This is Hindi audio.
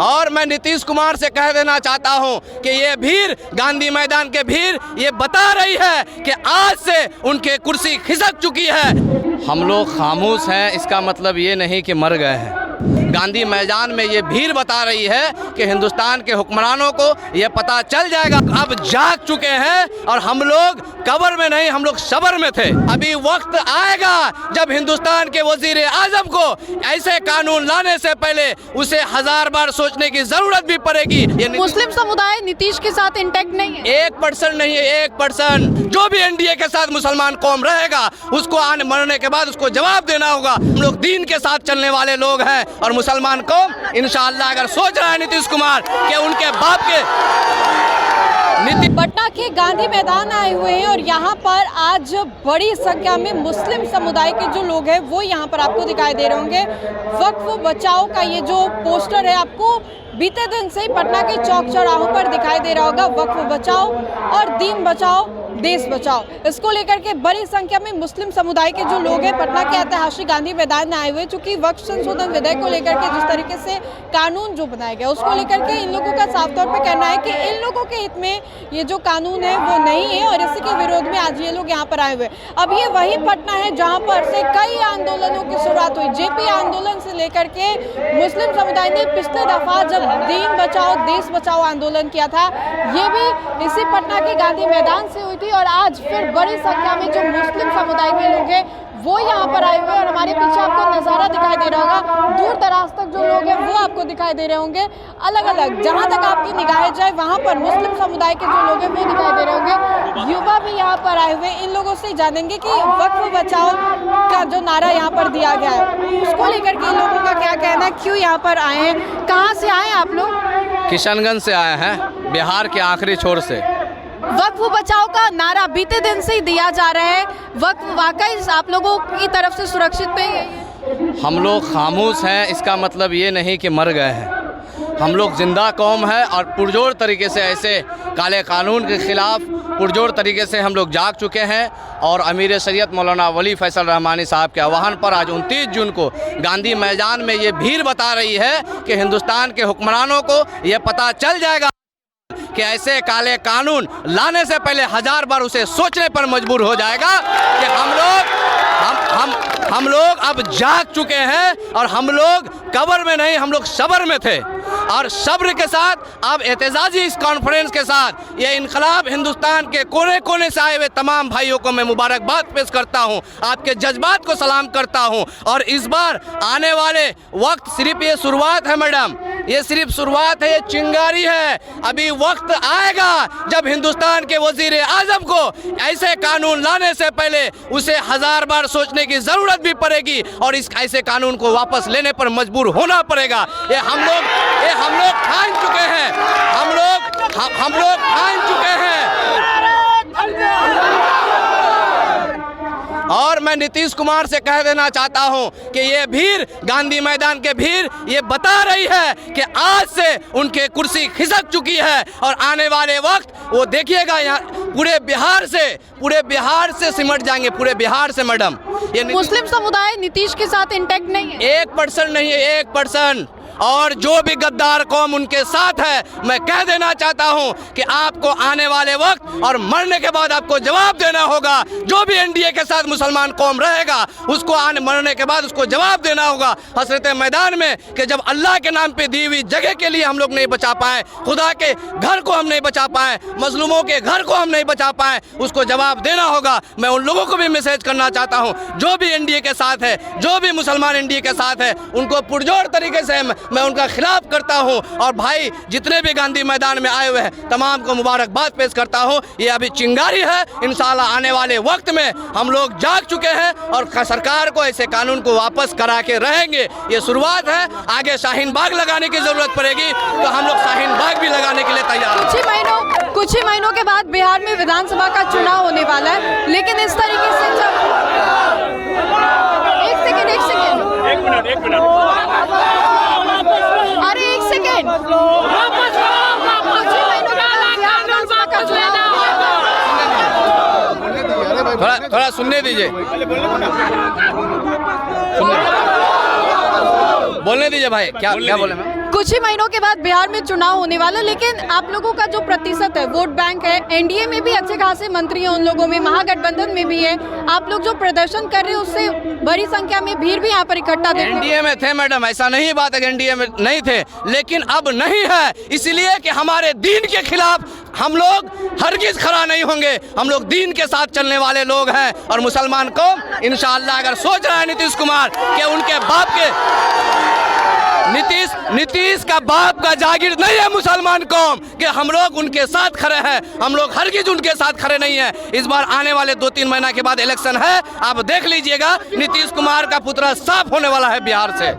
और मैं नीतीश कुमार से कह देना चाहता हूं कि ये भीड़, गांधी मैदान के भीड़, ये बता रही है कि आज से उनके कुर्सी खिसक चुकी है। हम लोग खामोश हैं, इसका मतलब ये नहीं कि मर गए हैं। गांधी मैदान में ये भीड़ बता रही है कि हिंदुस्तान के हुक्मरानों को ये पता चल जाएगा, अब जाग चुके हैं और हम लोग कब्र में नहीं, हम लोग सब्र में थे। अभी वक्त आएगा जब हिंदुस्तान के वजीर आजम को ऐसे कानून लाने से पहले उसे 1000 बार सोचने की जरूरत भी पड़ेगी। ये मुस्लिम समुदाय नीतीश के साथ इंटैक्ट नहीं है, 1% नहीं है, 1%। जो भी एनडीए के साथ मुसलमान कौम रहेगा उसको आने मरने के बाद उसको जवाब देना होगा। हम लोग दीन के साथ चलने वाले लोग हैं और मुसलमान कौम इंशाअल्लाह अगर सोच रहा है नीतीश कुमार कि उनके बाप के पटना के गांधी मैदान आए हुए हैं और यहाँ पर आज बड़ी संख्या में मुस्लिम समुदाय के जो लोग हैं वो यहाँ पर आपको दिखाई दे रहे होंगे। वक्फ बचाओ का ये जो पोस्टर है आपको बीते दिन से ही पटना के चौक चौराहों पर दिखाई दे रहा होगा। वक्फ बचाओ और दीन बचाओ देश बचाओ, इसको लेकर के बड़ी संख्या में मुस्लिम समुदाय के जो लोग हैं पटना के ऐतिहासिक गांधी मैदान में आए हुए, चूंकि वक्फ संशोधन विधेयक को लेकर के जिस तरीके से कानून जो बनाया गया उसको लेकर के इन लोगों का साफ तौर पे कहना है कि इन लोगों के हित में ये जो कानून है वो नहीं है और इसी के विरोध में आज ये लोग यहाँ पर आए हुए। अब ये वही पटना है जहाँ पर से कई आंदोलनों की शुरुआत हुई। जेपी आंदोलन से लेकर के मुस्लिम समुदाय ने पिछले दफा जब दीन बचाओ देश बचाओ आंदोलन किया था, ये भी इसी पटना के गांधी मैदान से हुई थी और आज फिर बड़ी संख्या में जो मुस्लिम समुदाय के लोग हैं वो यहाँ पर आए हुए और हमारे पीछे आपको नज़ारा दिखाई दे रहा होगा। दूर दराज तक जो लोग हैं वो आपको दिखाई दे रहे होंगे, अलग अलग जहाँ तक आपकी निगाहें जाए वहाँ पर मुस्लिम समुदाय के जो लोग हैं वो दिखाई दे रहे होंगे। युवा भी यहाँ पर आए हुए, इन लोगों से जानेंगे कि वक्फ बचाओ का जो नारा यहाँ पर दिया गया है उसको लेकर के इन लोगों का क्या कहना है, क्यों यहाँ पर आए हैं, कहाँ से आए आप लोग? किशनगंज से आए हैं, बिहार के आखिरी छोर से। वक्फ बचाओ का नारा बीते दिन से ही दिया जा रहा है, वक्फ वाकई आप लोगों की तरफ से सुरक्षित नहीं है? हम लोग खामोश हैं, इसका मतलब ये नहीं कि मर गए हैं। हम लोग जिंदा कौम है और पुरजोर तरीके से ऐसे काले कानून के खिलाफ पुरजोर तरीके से हम लोग जाग चुके हैं और अमीर शरीयत मौलाना वली फैसल रहमानी साहब के आह्वान पर आज 29 जून को गांधी मैदान में ये भीड़ बता रही है कि हिंदुस्तान के हुक्मरानों को ये पता चल जाएगा कि ऐसे काले कानून लाने से पहले 1000 बार उसे सोचने पर मजबूर हो जाएगा कि हम लोग अब जाग चुके हैं और हम लोग कब्र में नहीं, हम लोग सब्र में थे और सब्र के साथ अब एहतजाजी इस कॉन्फ्रेंस के साथ ये इनकलाब हिंदुस्तान के कोने कोने से आए हुए तमाम भाइयों को मैं मुबारकबाद पेश करता हूं, आपके जज्बात को सलाम करता हूं। और इस बार आने वाले वक्त सिर्फ ये शुरुआत है मैडम, ये सिर्फ शुरुआत है, ये चिंगारी है। अभी वक्त आएगा जब हिंदुस्तान के वजीर आजम को ऐसे कानून लाने से पहले उसे 1000 बार सोचने की जरूरत भी पड़ेगी और इस ऐसे कानून को वापस लेने पर मजबूर होना पड़ेगा। ये हम लोग ठान चुके हैं, हम लोग ठान चुके हैं। और मैं नीतीश कुमार से कह देना चाहता हूं कि ये भीड़, गांधी मैदान के भीड़, ये बता रही है कि आज से उनके कुर्सी खिसक चुकी है और आने वाले वक्त वो देखिएगा यहाँ पूरे बिहार से सिमट जाएंगे, पूरे बिहार से मैडम। ये मुस्लिम समुदाय नीतीश के साथ इंटैक्ट नहीं है, 1% नहीं है, 1%। और जो भी गद्दार कौम उनके साथ है, मैं कह देना चाहता हूं कि आपको आने वाले वक्त और मरने के बाद आपको जवाब देना होगा। जो भी एनडीए के साथ मुसलमान कौम रहेगा उसको आने मरने के बाद उसको जवाब देना होगा हसरत मैदान में कि जब अल्लाह के नाम पे दी हुई जगह के लिए हम लोग नहीं बचा पाए, खुदा के घर को हम नहीं बचा पाए, मजलूमों के घर को हम नहीं बचा पाए, उसको जवाब देना होगा। मैं उन लोगों को भी मैसेज करना चाहता हूँ जो भी एनडीए के साथ है, जो भी मुसलमान एनडीए के साथ है, उनको पुरजोर तरीके से मैं उनका खिलाफ करता हूं और भाई जितने भी गांधी मैदान में आए हुए हैं तमाम को मुबारकबाद पेश करता हूं। ये अभी चिंगारी है, इंशाल्लाह आने वाले वक्त में हम लोग जाग चुके हैं और सरकार को ऐसे कानून को वापस करा के रहेंगे। ये शुरुआत है, आगे शाहीन बाग लगाने की जरूरत पड़ेगी तो हम लोग शाहीन बाग भी लगाने के लिए तैयार हैं। कुछ ही महीनों के बाद बिहार में विधानसभा का चुनाव होने वाला है, लेकिन इस तरीके से एक मिनट अरे एक सेकेंड थोड़ा सुनने दीजिए, बोलने दीजिए भाई, क्या बोले मैं? कुछ ही महीनों के बाद बिहार में चुनाव होने वाला, लेकिन आप लोगों का जो प्रतिशत है, वोट बैंक है, एनडीए में भी अच्छे खासे मंत्री हैं उन लोगों में, महागठबंधन में भी है, आप लोग जो प्रदर्शन कर रहे हैं उससे बड़ी संख्या में भीड़ भी यहाँ पर इकट्ठा देखने एनडीए में थे मैडम, ऐसा नहीं बात है कि एनडीए में नहीं थे, लेकिन अब नहीं है, इसलिए कि हमारे दीन के खिलाफ हम लोग हरगिज खड़ा नहीं होंगे। हम लोग दीन के साथ चलने वाले लोग हैं और मुसलमान कौम इंशाअल्लाह, अगर सोच रहा है नीतीश कुमार कि उनके बाप के नीतीश का बाप का जागीर नहीं है मुसलमान कौम कि हम लोग उनके साथ खड़े हैं, हम लोग हरगिज उनके साथ खड़े नहीं हैं। इस बार आने वाले 2-3 महीना के बाद इलेक्शन है, आप देख लीजिएगा नीतीश कुमार का पुतला साफ होने वाला है बिहार से।